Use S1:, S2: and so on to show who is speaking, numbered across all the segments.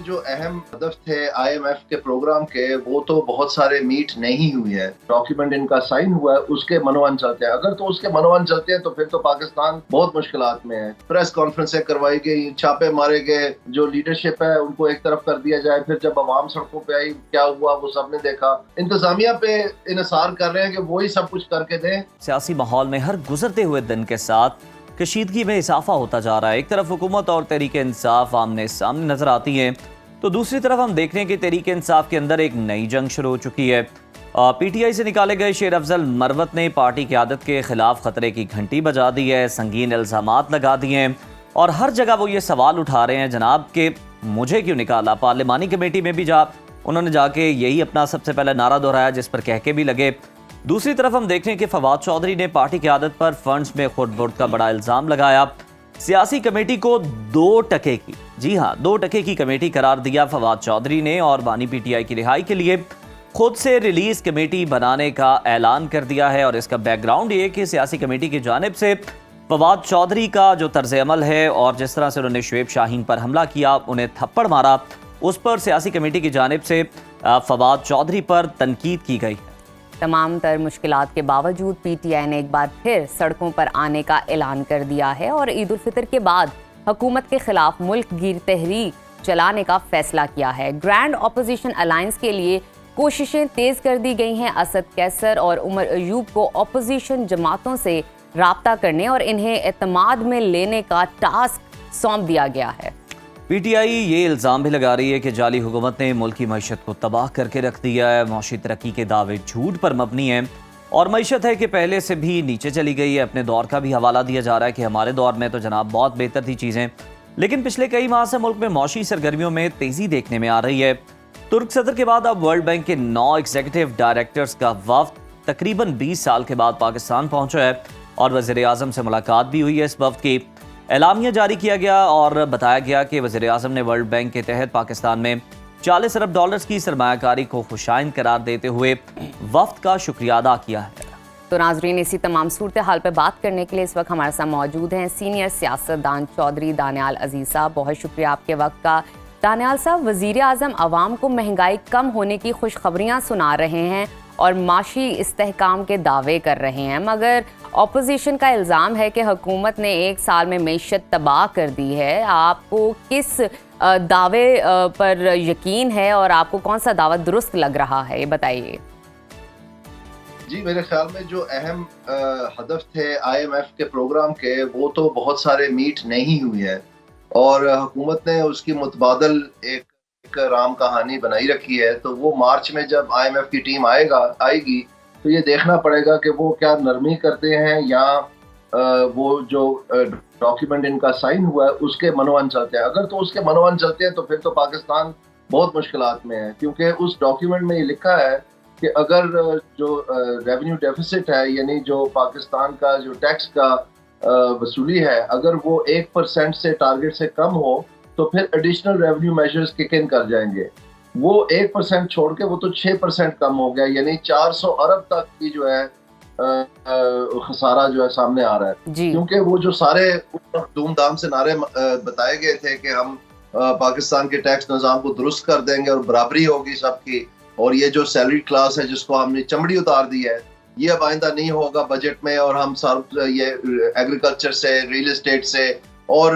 S1: جو اہم ہدف تھے IMF کے پروگرام کے وہ تو بہت سارے میٹ نہیں ہوئے ہیں. ڈاکیومنٹ ان کا سائن ہوا ہے اس کے منوان چلتے ہیں. اگر تو اس کے منوان چلتے ہیں تو پھر تو پاکستان بہت مشکلات میں ہے. پریس کانفرنسیں کروائی گئی, چھاپے مارے گئے, جو لیڈرشپ ہے ان کو ایک طرف کر دیا جائے. پھر جب عوام سڑکوں پہ آئی کیا ہوا وہ سب نے دیکھا. انتظامیہ پہ انحصار کر رہے ہیں کہ وہی سب کچھ کر کے دیں.
S2: سیاسی ماحول میں ہر گزرتے ہوئے دن کے ساتھ کشیدگی میں اضافہ ہوتا جا رہا ہے. ایک طرف حکومت اور تحریک انصاف آمنے سامنے نظر آتی ہیں تو دوسری طرف ہم دیکھ رہے ہیں کہ تحریک انصاف کے اندر ایک نئی جنگ شروع ہو چکی ہے. PTI سے نکالے گئے شیر افضل مروت نے پارٹی قیادت کے خلاف خطرے کی گھنٹی بجا دی ہے, سنگین الزامات لگا دیے ہیں اور ہر جگہ وہ یہ سوال اٹھا رہے ہیں جناب کہ مجھے کیوں نکالا. پارلیمانی کمیٹی میں بھی انہوں نے جا کے یہی اپنا سب سے پہلے نعرہ دہرایا جس پر کہہ کے بھی لگے. دوسری طرف ہم دیکھ رہے ہیں کہ فواد چودھری نے پارٹی قیادت پر فنڈز میں خود برد کا بڑا الزام لگایا. سیاسی کمیٹی کو 2% کی, جی ہاں 2% کی کمیٹی قرار دیا فواد چودھری نے اور بانی PTI کی رہائی کے لیے خود سے ریلیز کمیٹی بنانے کا اعلان کر دیا ہے. اور اس کا بیک گراؤنڈ یہ کہ سیاسی کمیٹی کی جانب سے فواد چودھری کا جو طرز عمل ہے اور جس طرح سے انہوں نے شعیب شاہین پر حملہ کیا, انہیں تھپڑ مارا, اس پر سیاسی کمیٹی کی جانب سے فواد چودھری پر تنقید کی گئی.
S3: تمام تر مشکلات کے باوجود PTI نے ایک بار پھر سڑکوں پر آنے کا اعلان کر دیا ہے اور عید الفطر کے بعد حکومت کے خلاف ملک گیر تحریک چلانے کا فیصلہ کیا ہے. گرینڈ اپوزیشن الائنس کے لیے کوششیں تیز کر دی گئی ہیں. اسد کیسر اور عمر ایوب کو اپوزیشن جماعتوں سے رابطہ کرنے اور انہیں اعتماد میں لینے کا ٹاسک سونپ دیا گیا ہے.
S2: PTI یہ الزام بھی لگا رہی ہے کہ جعلی حکومت نے ملک کی معیشت کو تباہ کر کے رکھ دیا ہے. معاشی ترقی کے دعوے جھوٹ پر مبنی ہیں اور معیشت ہے کہ پہلے سے بھی نیچے چلی گئی ہے. اپنے دور کا بھی حوالہ دیا جا رہا ہے کہ ہمارے دور میں تو جناب بہت بہتر تھی چیزیں, لیکن پچھلے کئی ماہ سے ملک میں معاشی سرگرمیوں میں تیزی دیکھنے میں آ رہی ہے. ترک صدر کے بعد اب ورلڈ بینک کے 9 ایگزیکٹو ڈائریکٹرز کا وفد تقریباً 20 سال کے بعد پاکستان پہنچا ہے اور وزیر اعظم سے ملاقات بھی ہوئی ہے. اس وفد کی اعلامیہ جاری کیا گیا اور بتایا گیا کہ وزیر اعظم نے ورلڈ بینک کے تحت پاکستان میں $40 ارب کی سرمایہ کاری کو خوشائند قرار دیتے ہوئے وفد کا شکریہ ادا کیا ہے.
S3: تو ناظرین, اسی تمام صورتحال پہ بات کرنے کے لیے اس وقت ہمارے ساتھ موجود ہیں سینئر سیاستدان چودھری دانیال عزیز صاحب. بہت شکریہ آپ کے وقت کا. دانیال صاحب, وزیر اعظم عوام کو مہنگائی کم ہونے کی خوشخبریاں سنا رہے ہیں اور معاشی استحکام کے دعوے کر رہے ہیں, مگر اپوزیشن کا الزام ہے کہ حکومت نے 1 سال میں معیشت تباہ کر دی ہے. آپ کو کس دعوے پر یقین ہے اور آپ کو کون سا دعویٰ درست لگ رہا ہے, یہ بتائیے.
S1: جی, میرے خیال میں جو اہم ہدف تھے IMF کے پروگرام کے وہ تو بہت سارے میٹ نہیں ہوئے ہیں اور حکومت نے اس کی متبادل ایک رام کہانی بنائی رکھی ہے. تو وہ مارچ میں جب IMF کی ٹیم آئے گی تو یہ دیکھنا پڑے گا کہ وہ کیا نرمی کرتے ہیں یا وہ جو ڈاکیومنٹ ان کا سائن ہوا ہے اس کے منوان چلتے ہیں. اگر تو اس کے منوان چلتے ہیں تو پھر تو پاکستان بہت مشکلات میں ہے, کیونکہ اس ڈاکیومنٹ میں یہ لکھا ہے کہ اگر جو ریونیو ڈیفیسٹ ہے یعنی جو پاکستان کا جو ٹیکس کا وصولی ہے, اگر وہ 1% سے ٹارگٹ سے کم ہو تو پھر additional revenue measures kick in کر جائیں گے. وہ 1% چھوڑ کے وہ تو 6% کم ہو گیا, یعنی 400 ارب تک کی جو ہے خسارہ جو ہے سامنے آ رہا ہے. کیونکہ وہ جو سارے دھوم دھام سے نعرے بتائے گئے تھے کہ ہم پاکستان کے ٹیکس نظام کو درست کر دیں گے اور برابری ہوگی سب کی, اور یہ جو سیلری کلاس ہے جس کو ہم نے چمڑی اتار دی ہے یہ اب آئندہ نہیں ہوگا بجٹ میں, اور ہم یہ ایگریکلچر سے, ریل اسٹیٹ سے اور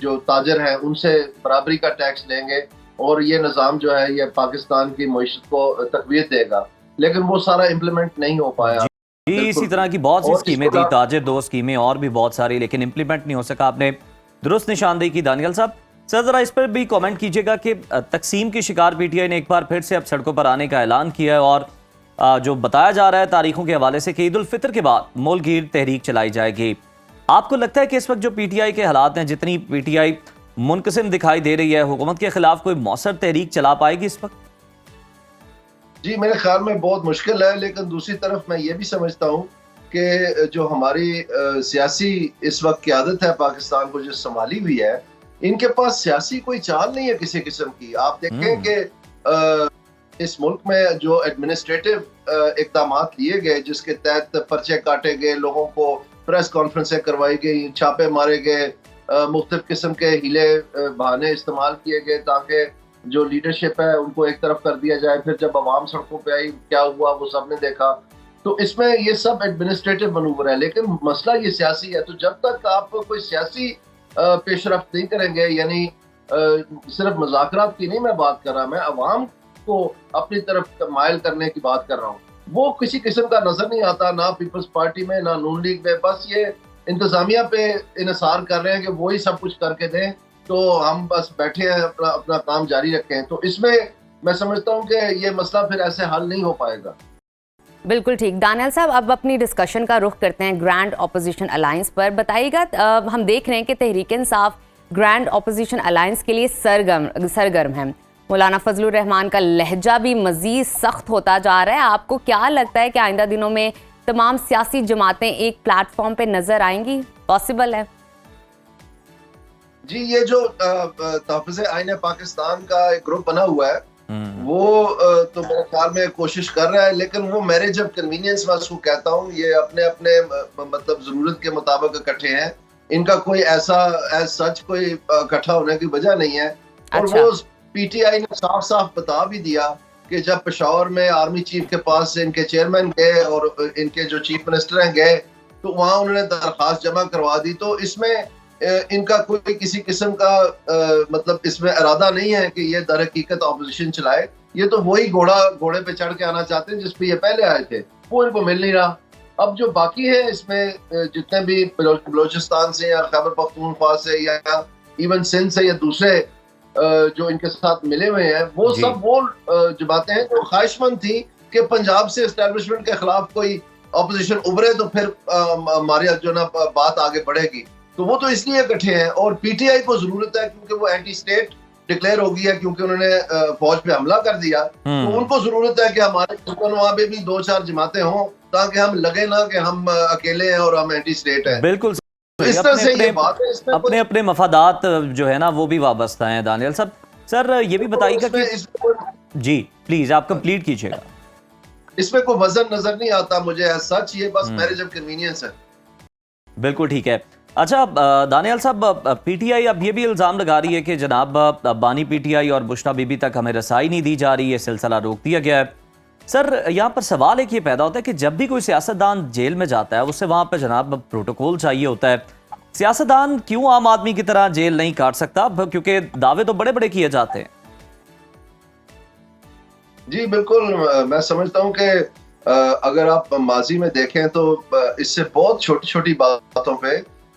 S1: جو تاجر ہیں ان سے برابری کا ٹیکس لیں گے اور یہ نظام جو ہے یہ پاکستان کی معیشت کو تقویت دے گا. لیکن وہ سارا امپلیمنٹ نہیں ہو پایا.
S2: جی, اسی طرح کی بہت سی اسکیمیں تھی, تاجر 2 اسکیمیں اور بھی بہت ساری, لیکن امپلیمنٹ نہیں ہو سکا. آپ نے درست نشاندہی کی. دانیال صاحب, سر ذرا اس پر بھی کامنٹ کیجیے گا کہ تقسیم کی شکار PTI نے ایک بار پھر سے اب سڑکوں پر آنے کا اعلان کیا ہے اور جو بتایا جا رہا ہے تاریخوں کے حوالے سے کہ عید الفطر کے بعد ملک گیر تحریک چلائی جائے گی. آپ کو لگتا ہے کہ اس وقت جو PTI کے حالات ہیں, جتنی PTI منقسم دکھائی دے رہی ہے, حکومت کے خلاف کوئی مؤثر تحریک چلا پائے گی اس وقت؟
S1: جی, میرے خیال میں بہت مشکل ہے, لیکن دوسری طرف میں یہ بھی سمجھتا ہوں کہ جو ہماری سیاسی اس وقت قیادت ہے پاکستان کو جو سنبھالی ہوئی ہے, ان کے پاس سیاسی کوئی چال نہیں ہے کسی قسم کی. آپ دیکھیں کہ اس ملک میں جو ایڈمنسٹریٹو اقدامات لیے گئے جس کے تحت پرچے کاٹے گئے, لوگوں کو پریس کانفرنسیں کروائی گئی, چھاپے مارے گئے, مختلف قسم کے ہیلے بہانے استعمال کیے گئے تاکہ جو لیڈرشپ ہے ان کو ایک طرف کر دیا جائے. پھر جب عوام سڑکوں پہ آئی کیا ہوا وہ سب نے دیکھا. تو اس میں یہ سب ایڈمنسٹریٹو منوور ہے, لیکن مسئلہ یہ سیاسی ہے. تو جب تک آپ کوئی سیاسی پیش رفت نہیں کریں گے, یعنی صرف مذاکرات کی نہیں میں بات کر رہا, میں عوام کو اپنی طرف مائل کرنے کی بات کر رہا ہوں, وہ کسی قسم کا نظر نہیں آتا, نہ پیپلز پارٹی میں نہ نون لیگ میں. بس یہ انتظامیہ پہ انحصار کر رہے ہیں کہ وہی سب کچھ کر کے دیں, تو ہم بس بیٹھے ہیں اپنا کام جاری رکھیں. تو اس میں سمجھتا ہوں کہ یہ مسئلہ پھر ایسے حل نہیں ہو پائے گا.
S3: بالکل ٹھیک. دانیال صاحب, اب اپنی ڈسکشن کا رخ کرتے ہیں گرینڈ اپوزیشن الائنس پر. بتائیے گا, ہم دیکھ رہے ہیں کہ Tehreek Insaf grand opposition alliance کے لیے سرگرم ہیں. مولانا فضل الرحمان کا لہجہ بھی مزید سخت ہوتا جا رہا ہے. آپ کو کیا لگتا ہے کہ آئندہ دنوں میں تمام سیاسی جماعتیں ایک پلیٹ فارم پہ نظر آئیں گی؟ پاسبل ہے؟
S1: جی, یہ جو تحفظ آئین پاکستان کا ایک گروپ بنا ہوا ہے وہ تو میرے خیال میں کوشش کر رہا ہے, لیکن وہ میرے جب کنوینئنس میں اس کو کہتا ہوں, یہ اپنے اپنے مطلب ضرورت کے مطابق اکٹھے ہیں. ان کا کوئی ایسا ایز سچ کوئی اکٹھا ہونے کی وجہ نہیں ہے. اور وہ پی ٹی آئی نے صاف صاف بتا بھی دیا کہ جب پشاور میں آرمی چیف کے پاس ان کے چیئرمین گئے اور ان کے جو چیف منسٹر ہیں گئے, تو وہاں انہوں نے درخواست جمع کروا دی. تو اس میں ان کا کوئی کسی قسم کا مطلب اس میں ارادہ نہیں ہے کہ یہ در حقیقت اپوزیشن چلائے. یہ تو وہی گھوڑے پہ چڑھ کے آنا چاہتے ہیں جس پہ یہ پہلے آئے تھے, وہ ان کو مل نہیں رہا. اب جو باقی ہے اس میں جتنے بھی بلوچستان سے یا خیبر پختونخوا سے یا ایون سندھ سے یا دوسرے جو ان کے ساتھ ملے ہوئے ہیں, وہ سب وہ جماعتیں ہیں جو خواہش مند تھی کہ پنجاب سے اسٹیبلشمنٹ کے خلاف کوئی اپوزیشن ابھرے تو پھر ہماری جو نا بات آگے بڑھے گی. تو وہ تو اس لیے اکٹھے ہیں. اور پی ٹی آئی کو ضرورت ہے کیونکہ وہ اینٹی اسٹیٹ ڈکلیئر ہو گئی ہے, کیونکہ انہوں نے فوج پہ حملہ کر دیا. تو ان کو ضرورت ہے کہ ہمارے وہاں پہ بھی 2-4 جماعتیں ہوں تاکہ ہم لگے نہ کہ ہم اکیلے ہیں اور ہم اینٹی اسٹیٹ ہیں.
S2: بالکل
S1: اس طرح سے یہ بات ہے. اس میں
S2: اپنے اپنے مفادات جو ہے نا وہ بھی وابستہ ہیں. دانیال صاحب, سر یہ بھی بتائیے گا کہ جی پلیز آپ کمپلیٹ کیجیے گا.
S1: اس میں کوئی وزن نظر نہیں آتا مجھے ایز سچ, یہ بس میرے جب کنوینئنس ہے.
S2: بالکل ٹھیک ہے. اچھا دانیال صاحب, پی ٹی آئی اب یہ بھی الزام لگا رہی ہے کہ جناب بانی پی ٹی آئی اور بشرا بی بی تک ہمیں رسائی نہیں دی جا رہی, یہ سلسلہ روک دیا گیا ہے. سر یہاں پر سوال ایک یہ پیدا ہوتا ہے کہ جب بھی کوئی سیاستدان جیل میں جاتا ہے اسے وہاں پہ جناب پروٹوکول چاہیے ہوتا ہے. سیاستدان کیوں عام آدمی کی طرح جیل نہیں کاٹ سکتا, کیونکہ دعوے تو بڑے بڑے کیے جاتے ہیں.
S1: جی بالکل, میں سمجھتا ہوں کہ اگر آپ ماضی میں دیکھیں تو اس سے بہت چھوٹی چھوٹی باتوں پہ,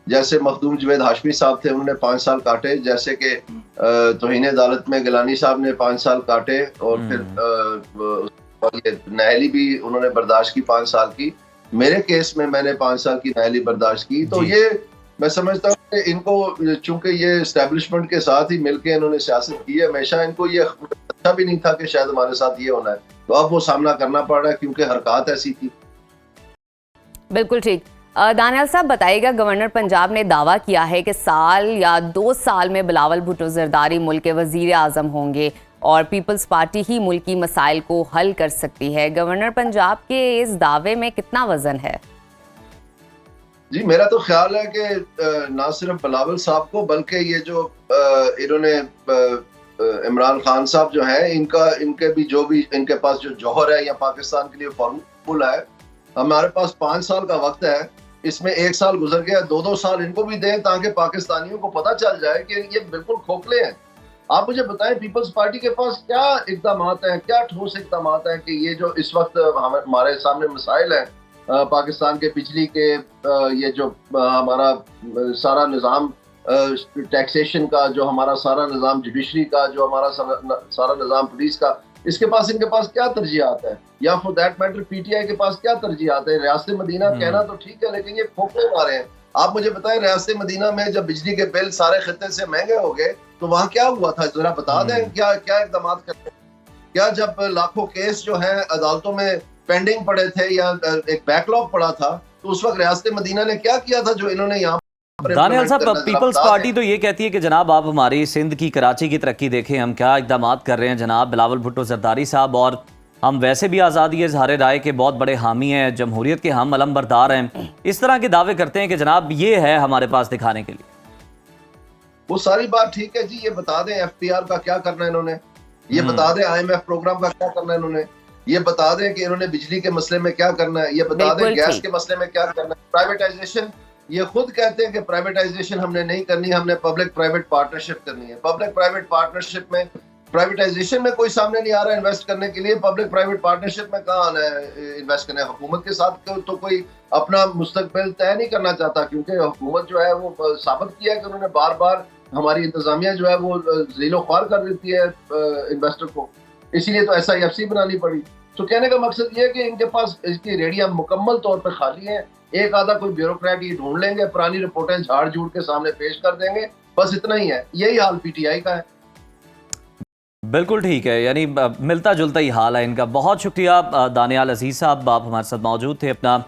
S1: جیسے مخدوم جوید ہاشمی صاحب تھے, انہوں نے 5 سال کاٹے. جیسے کہ توہین عدالت میں گیلانی صاحب نے 5 سال کاٹے, اور پھر نہیلی بھی انہوں نے برداشت کی 5 سال کی. میرے کیس میں نے 5 سال کی نہیلی برداشت کی. تو یہ میں سمجھتا ہوں کہ ان کو, چونکہ یہ اسٹیبلشمنٹ کے ساتھ ہی مل کے انہوں نے سیاست کی ہے, ہمیشہ ان کو یہ اچھا بھی نہیں تھا کہ شاید ہمارے ساتھ یہ ہونا ہے. تو اب وہ سامنا کرنا پڑ رہا ہے کیونکہ حرکات ایسی تھی.
S3: بالکل ٹھیک. دانیال صاحب بتائیے گا, گورنر پنجاب نے دعویٰ کیا ہے کہ سال یا 2 سال میں بلاول بھٹو زرداری ملک کے وزیر اعظم ہوں گے اور پیپلز پارٹی ہی ملکی مسائل کو حل کر سکتی ہے. گورنر پنجاب کے اس دعوے میں کتنا وزن ہے؟
S1: جی میرا تو خیال ہے کہ نہ صرف بلاول صاحب کو, بلکہ یہ جو انہوں نے عمران خان صاحب جو ہیں, ان کے بھی جو بھی ان کے پاس جو جوہر ہے یا پاکستان کے لیے فارمولا ہے, ہمارے پاس 5 سال کا وقت ہے. اس میں 1 سال گزر گیا, 2 سال ان کو بھی دیں تاکہ پاکستانیوں کو پتہ چل جائے کہ یہ بالکل کھوکھلے ہیں. آپ مجھے بتائیں پیپلز پارٹی کے پاس کیا اقدامات ہیں, کیا ٹھوس اقدامات ہیں کہ یہ جو اس وقت ہمارے سامنے مسائل ہیں پاکستان کے بجلی کے, یہ جو ہمارا سارا نظام ٹیکسیشن کا, جو ہمارا سارا نظام جوڈیشری کا, جو ہمارا سارا نظام پولیس کا, اس کے پاس ان کے پاس کیا ترجیحات ہیں, یا فور دیٹ میٹر پی ٹی آئی کے پاس کیا ترجیحات ہیں. ریاست مدینہ کہنا تو ٹھیک ہے, لیکن یہ کھوکھلے مارے ہیں. آپ مجھے بتائیں ریاست مدینہ میں جب بجلی کے بل سارے خطے سے مہنگے ہو گئے تو وہاں کیا ہوا تھا, ذرا بتا دیں کیا اقدامات کرتے ہیں. کیا جب لاکھوں کیس جو ہیں عدالتوں میں پینڈنگ پڑے تھے یا ایک بیک لاگ پڑا تھا, تو اس وقت ریاست مدینہ نے کیا کیا تھا جو انہوں نے یہاں.
S2: دانیال صاحب, پیپلز پارٹی تو یہ کہتی ہے کہ جناب آپ ہماری سندھ کی, کراچی کی ترقی دیکھیں, ہم کیا اقدامات کر رہے ہیں جناب بلاول بھٹو زرداری صاحب, اور ہم ویسے بھی آزادی اظہار رائے کے بہت بڑے حامی ہیں, جمہوریت کے ہم علم بردار ہیں. اس طرح کے دعوے کرتے ہیں کہ جناب یہ ہے ہمارے پاس دکھانے کے لیے.
S1: وہ ساری بات ٹھیک ہے جی, یہ بتا دیں ایف پی آر کا کیا کرنا ہے انہوں نے. یہ بتا دیں IMF پروگرام کا کیا کرنا ہے انہوں نے, یہ بتا دیں کہ انہوں نے بجلی کے مسئلے میں کیا کرنا ہے, یہ بتا دیں گیس کے مسئلے میں کیا کرنا ہے. پرائیویٹائزیشن, یہ خود کہتے ہیں کہ پرائیویٹائزیشن ہم نے نہیں کرنی, ہم نے پبلک پرائیویٹ پارٹنرشپ کرنی ہے. پبلک پرائیویٹ پارٹنرشپ میں پرائیویٹائزیشن میں کوئی سامنے نہیں آ رہا انویسٹ کرنے کے لیے. پبلک پرائیویٹ پارٹنرشپ میں کہاں آنا ہے انویسٹ کرنے؟ حکومت کے ساتھ تو کوئی اپنا مستقبل طے نہیں کرنا چاہتا, کیونکہ حکومت جو ہے وہ ثابت کیا ہے کہ انہوں نے بار بار ہماری انتظامیہ جو ہے وہ ذیل و خوار کر دیتی ہے انویسٹر کو, اسی لیے تو SIFC بنانی پڑی. تو کہنے کا مقصد یہ ہے کہ ان کے پاس اس کی ریڑیاں مکمل طور پہ خالی ہیں. ایک آدھا کوئی بیوروکریٹ یہ ڈھونڈ لیں گے, پرانی رپورٹیں جھاڑ جھوڑ کے سامنے پیش کر دیں گے, بس اتنا ہی ہے. یہی حال PTI کا ہے.
S2: بالکل ٹھیک ہے, یعنی ملتا جلتا ہی حال ہے ان کا. بہت شکریہ دانیال عزیز صاحب, آپ ہمارے ساتھ موجود تھے, اپنا